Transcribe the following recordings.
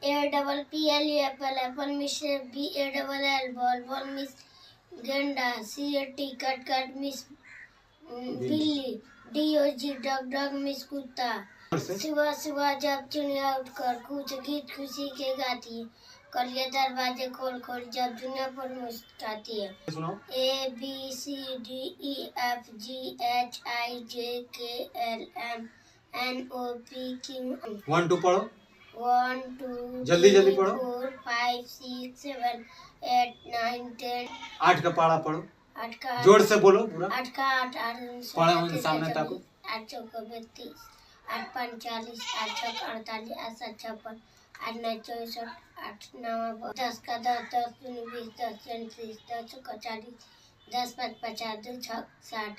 APPLE apple, apple miss BALL ball, ball miss genda, CAT cat miss बिल्ली, DOG डग miss कुत्ता। सुबह सुबह जब चुनिया उठकर कुछ गीत खुशी के गाती है, कलिया दरवाजे खोल खोल जब दुनिया पर मुस्कुराती है। ABCDEFGHIJKLMNOP Q 1 2 पढ़ो। 1 2 जल्दी जल्दी पढ़ो। 4 5 6 7 8 9 10। 8 का पारा पढ़ो। 8 का जोर से बोलो पूरा। 8 का 8 पढ़ो सामने ताको। 8 चौको 32, 8 5 40, 8 छक 48, 8 7 56, 8 9 64, 8 9 10 का 10 10 दूनी 20, 10 30, 10 चौका 40, 10 5 50, 2 छक 60,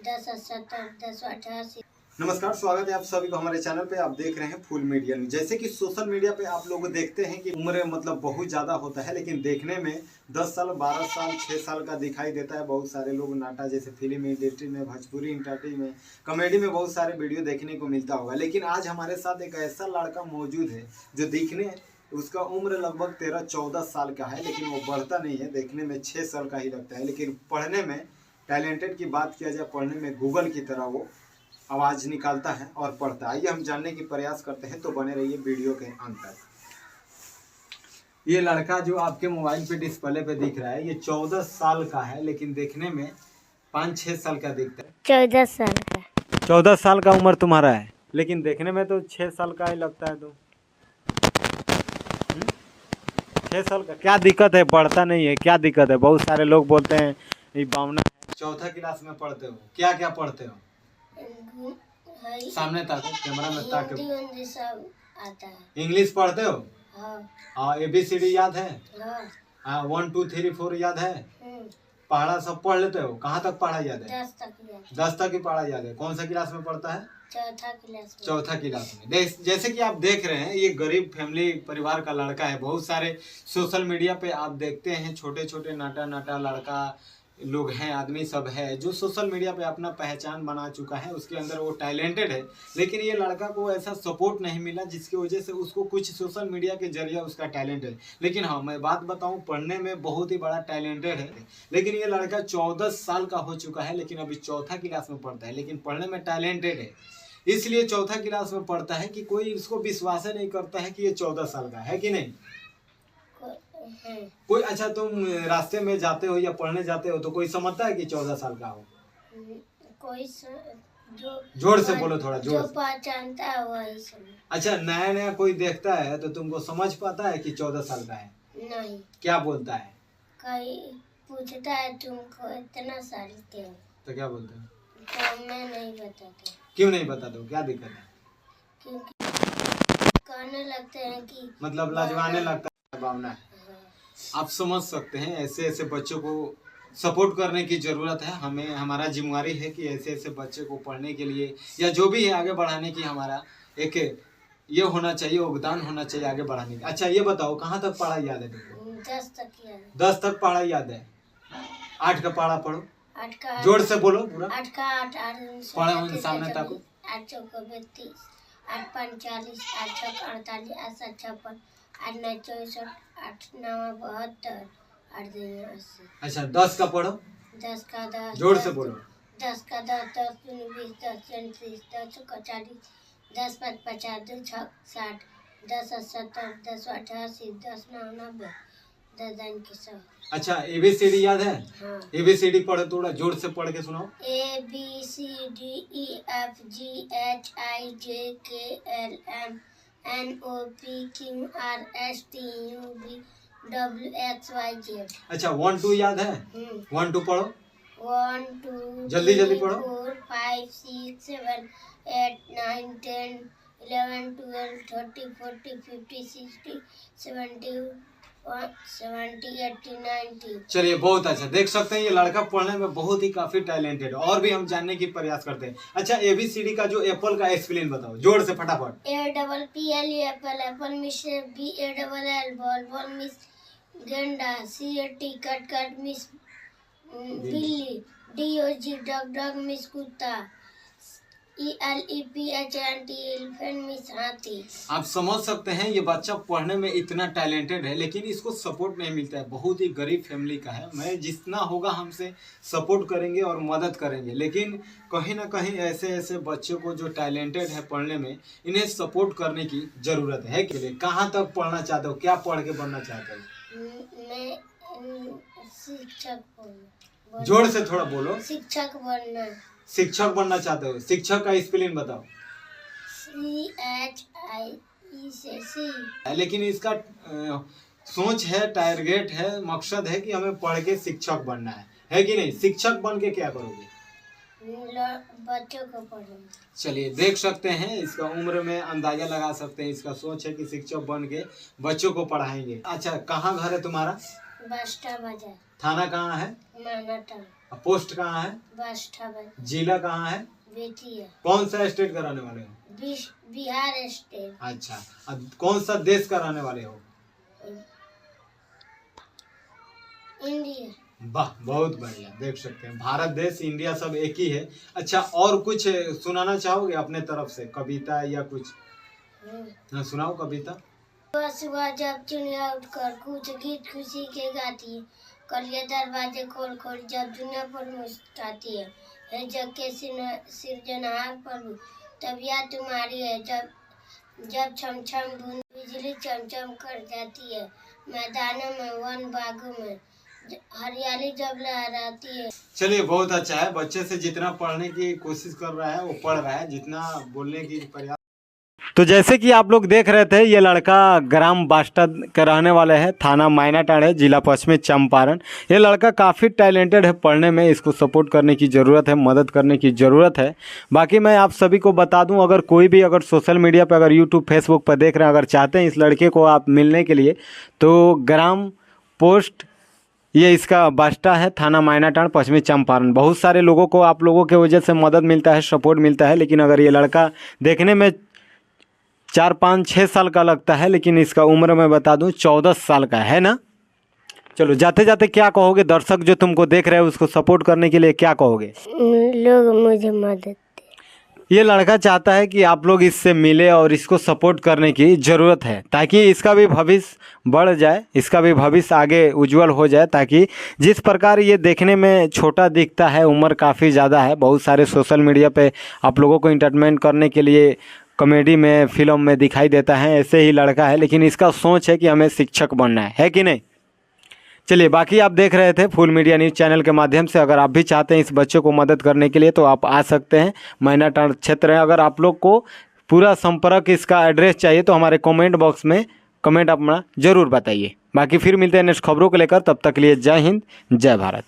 10 70, 10 88। नमस्कार, स्वागत है आप सभी को हमारे चैनल पे। आप देख रहे हैं फुल मीडिया न्यूज। जैसे कि सोशल मीडिया पे आप लोग देखते हैं कि उम्र मतलब बहुत ज़्यादा होता है, लेकिन देखने में 10 साल 12 साल 6 साल का दिखाई देता है। बहुत सारे लोग नाटा जैसे फिल्म इंडस्ट्री में, भोजपुरी इंडस्ट्री में, कॉमेडी में बहुत सारे वीडियो देखने को मिलता होगा। लेकिन आज हमारे साथ एक ऐसा लड़का मौजूद है जो दिखने उसका उम्र लगभग 13-14 साल का है, लेकिन वो बढ़ता नहीं है, देखने में 6 साल का ही लगता है। लेकिन पढ़ने में टैलेंटेड की बात किया जाए, पढ़ने में गूगल की तरह वो आवाज़ निकालता है और पढ़ता है। आइए हम जानने की प्रयास करते हैं, तो बने रहिए वीडियो के अंत तक। ये लड़का जो आपके मोबाइल पे डिस्प्ले पे दिख रहा है, ये 14 साल का है, लेकिन देखने में 5-6 साल का दिखता है। 14 साल का। 14 साल का उम्र तुम्हारा है, लेकिन देखने में तो 6 साल का ही लगता है। तो 6 साल का क्या दिक्कत है? पढ़ता नहीं है, क्या दिक्कत है? बहुत सारे लोग बोलते हैं ये बावना है। चौथा क्लास में पढ़ते हो, क्या क्या पढ़ते हो? सामने ताको, कैमरा में ताको। हिंदी सब आता है। इंग्लिश पढ़ते हो? हाँ। ABCD याद है? हाँ। 1 2 3 4 याद है? पढ़ा सब पढ़ लेते हो? कहाँ तक पढ़ा याद है? 10 तक याद। 10 तक ही पढ़ा याद है। कौन सा क्लास में पढ़ता है? चौथा क्लास में। चौथा क्लास में। जैसे कि आप देख रहे हैं, ये गरीब फैमिली परिवार का लड़का है। बहुत सारे सोशल मीडिया पे आप देखते हैं छोटे छोटे नाटा नाटा लड़का लोग हैं, आदमी सब है, जो सोशल मीडिया पे अपना पहचान बना चुका है। उसके अंदर वो टैलेंटेड है, लेकिन ये लड़का को ऐसा सपोर्ट नहीं मिला, जिसकी वजह से उसको कुछ सोशल मीडिया के जरिए उसका टैलेंट है। लेकिन हाँ, मैं बात बताऊं, पढ़ने में बहुत ही बड़ा टैलेंटेड है। लेकिन ये लड़का 14 साल का हो चुका है, लेकिन अभी चौथा क्लास में पढ़ता है, लेकिन पढ़ने में टैलेंटेड है। इसलिए चौथा क्लास में पढ़ता है कि कोई इसको विश्वास नहीं करता है कि ये 14 साल का है कि नहीं। कोई अच्छा, तुम रास्ते में जाते हो या पढ़ने जाते हो तो कोई समझता है कि 14 साल का हो? कोई जो जोर से बोलो, थोड़ा जोर जो पहचानता है वही समझ। अच्छा, नया नया कोई देखता है तो तुमको समझ पाता है कि 14 साल का है? नहीं। क्या बोलता है? कोई पूछता है तुमको इतना साल के हो तो क्या बोलते हो? तो मैं नहीं बताता। क्यों नहीं बताते हो? क्या दिक्कत है? क्योंकि कहने लगते हैं कि मतलब लाजवाने लगता है, भावना है। हाँ। आप समझ सकते हैं, ऐसे ऐसे बच्चों को सपोर्ट करने की ज़रूरत है। हमें, हमारा जिम्मेवारी है कि ऐसे ऐसे बच्चे को पढ़ने के लिए या जो भी है आगे बढ़ाने की हमारा एक ये होना चाहिए, योगदान होना चाहिए आगे बढ़ाने का। अच्छा, ये बताओ, कहाँ तक पढ़ा याद है तुमको? 10 तक याद। 10 तक पढ़ा याद है। 8 का पढ़ा पढ़ो। 8 का जोर से बोलो पूरा। 8 का 8 पढ़ो सामने ताको। 8 चौको 32, 8 5 40, 8 छक 48, 8 7 56, 8 9 64, 8 9 72, 8 2 80। अच्छा, 10 का पढ़ो। 10 का 10। जोर से बोलो। 10 का 10 10 दूनी 20, 10 30, 10 चौका 40, 10 5 50, 2 छक 60, 10 70, 10 88, 10 90, 10 की 100। अच्छा, ABCD याद है? हाँ। ABCD पढ़ो, थोड़ा जोर से पढ़ के सुनाओ। ABCDEFGHIJKLMNOPQRSTUVWXYZ। अच्छा, 1 2 याद है? 1 2 पढ़ो। 1 2 जल्दी जल्दी 3 पढ़ो। 4 5 6 7 8 9 10 11 12 13 14 15 16 17 70 80 90। चलिए, बहुत अच्छा। देख सकते हैं ये लड़का पढ़ने में बहुत ही काफी टैलेंटेड है, और भी हम जानने की प्रयास करते हैं। अच्छा, ABCD का जो एप्पल का एक्सप्लेन बताओ, जोर से फटाफट। APPLE apple, apple miss BALL ball, ball miss genda, CAT cat miss बिल्ली, DOG डग मिस कुत्ता। ELEPHANT एलिफेंट मीन्स हाथी। आप समझ सकते हैं ये बच्चा पढ़ने में इतना टैलेंटेड है, लेकिन इसको सपोर्ट नहीं मिलता है। बहुत ही गरीब फैमिली का है। मैं जितना होगा हमसे सपोर्ट करेंगे और मदद करेंगे, लेकिन कहीं ना कहीं ऐसे ऐसे बच्चों को जो टैलेंटेड है पढ़ने में, इन्हें सपोर्ट करने की ज़रूरत है। के लिए कहाँ तक पढ़ना चाहते हो, क्या पढ़ के बनना चाहते हो? मैं शिक्षक बनना। जोर से थोड़ा बोलो। शिक्षक बनना। शिक्षक बनना चाहते हो? शिक्षक का स्पेलिंग बताओ। CHIEC। लेकिन इसका सोच है, टारगेट है, मकसद है कि हमें पढ़ के शिक्षक बनना है कि नहीं? शिक्षक बन के क्या करोगे? बच्चों को पढ़ाऊंगा। चलिए देख सकते हैं, इसका उम्र में अंदाजा लगा सकते हैं। इसका सोच है कि शिक्षक बन के बच्चों को पढ़ाएंगे। अच्छा, कहाँ घर है तुम्हारा? बास्टा बाजार। थाना कहाँ है? मानाटान। पोस्ट कहाँ है? बास्टा बाजार। जिला कहाँ है? बेतिया। कौन सा स्टेट का रहने वाले हो? बिहार स्टेट। अच्छा, अब कौन सा देश का रहने वाले हो? इंडिया। वाह, बहुत बढ़िया। देख सकते हैं भारत देश, इंडिया सब एक ही है। अच्छा, और कुछ सुनाना चाहोगे अपने तरफ से, कविता या कुछ? सुनाओ कविता। सुबह सुबह जब चिड़िया उठकर कुछ गीत खुशी के गाती है, कलिया दरवाजे खोल खोल जब दुनिया पर मुस्कुराती है जग के सिरजनहार प्रभु, तब याद तुम्हारी है जब छम छम धुन बिजली चमचम कर जाती है, मैदानों में वन बागों में हरियाली जब लहराती है। चलिए, बहुत अच्छा है। बच्चे से जितना पढ़ने की कोशिश कर रहा है वो पढ़ रहा है, जितना बोलने की प्रयास। तो जैसे कि आप लोग देख रहे थे, ये लड़का ग्राम बास्टा का रहने वाले है, थाना मायनाटांड है, जिला पश्चिमी चंपारण। ये लड़का काफ़ी टैलेंटेड है पढ़ने में। इसको सपोर्ट करने की ज़रूरत है, मदद करने की ज़रूरत है। बाकी मैं आप सभी को बता दूं, अगर कोई भी अगर सोशल मीडिया पर, अगर यूट्यूब फेसबुक पर देख रहे हैं, अगर चाहते हैं इस लड़के को आप मिलने के लिए, तो ग्राम पोस्ट ये इसका बास्टा है, थाना मायनाटांड, पश्चिमी चंपारण। बहुत सारे लोगों को आप लोगों के वजह से मदद मिलता है, सपोर्ट मिलता है। लेकिन अगर ये लड़का देखने में 4, 5, 6 साल का लगता है, लेकिन इसका उम्र मैं बता दूं 14 साल का है ना। चलो, जाते जाते क्या कहोगे दर्शक जो तुमको देख रहे हैं, उसको सपोर्ट करने के लिए क्या कहोगे? लोग मुझे मदद दे। ये लड़का चाहता है कि आप लोग इससे मिले और इसको सपोर्ट करने की ज़रूरत है, ताकि इसका भी भविष्य बढ़ जाए, इसका भी भविष्य आगे उज्जवल हो जाए। ताकि जिस प्रकार ये देखने में छोटा दिखता है, उम्र काफ़ी ज़्यादा है। बहुत सारे सोशल मीडिया पे आप लोगों को इंटरटेनमेंट करने के लिए कॉमेडी में, फिल्म में दिखाई देता है, ऐसे ही लड़का है। लेकिन इसका सोच है कि हमें शिक्षक बनना है कि नहीं? चलिए, बाकी आप देख रहे थे फुल मीडिया न्यूज़ चैनल के माध्यम से। अगर आप भी चाहते हैं इस बच्चे को मदद करने के लिए, तो आप आ सकते हैं। मायनाटांड क्षेत्र है। अगर आप लोग को पूरा संपर्क, इसका एड्रेस चाहिए, तो हमारे कमेंट बॉक्स में कमेंट अपना ज़रूर बताइए। बाकी फिर मिलते हैं नेक्स्ट खबरों को लेकर। तब तक के लिए जय हिंद, जय भारत।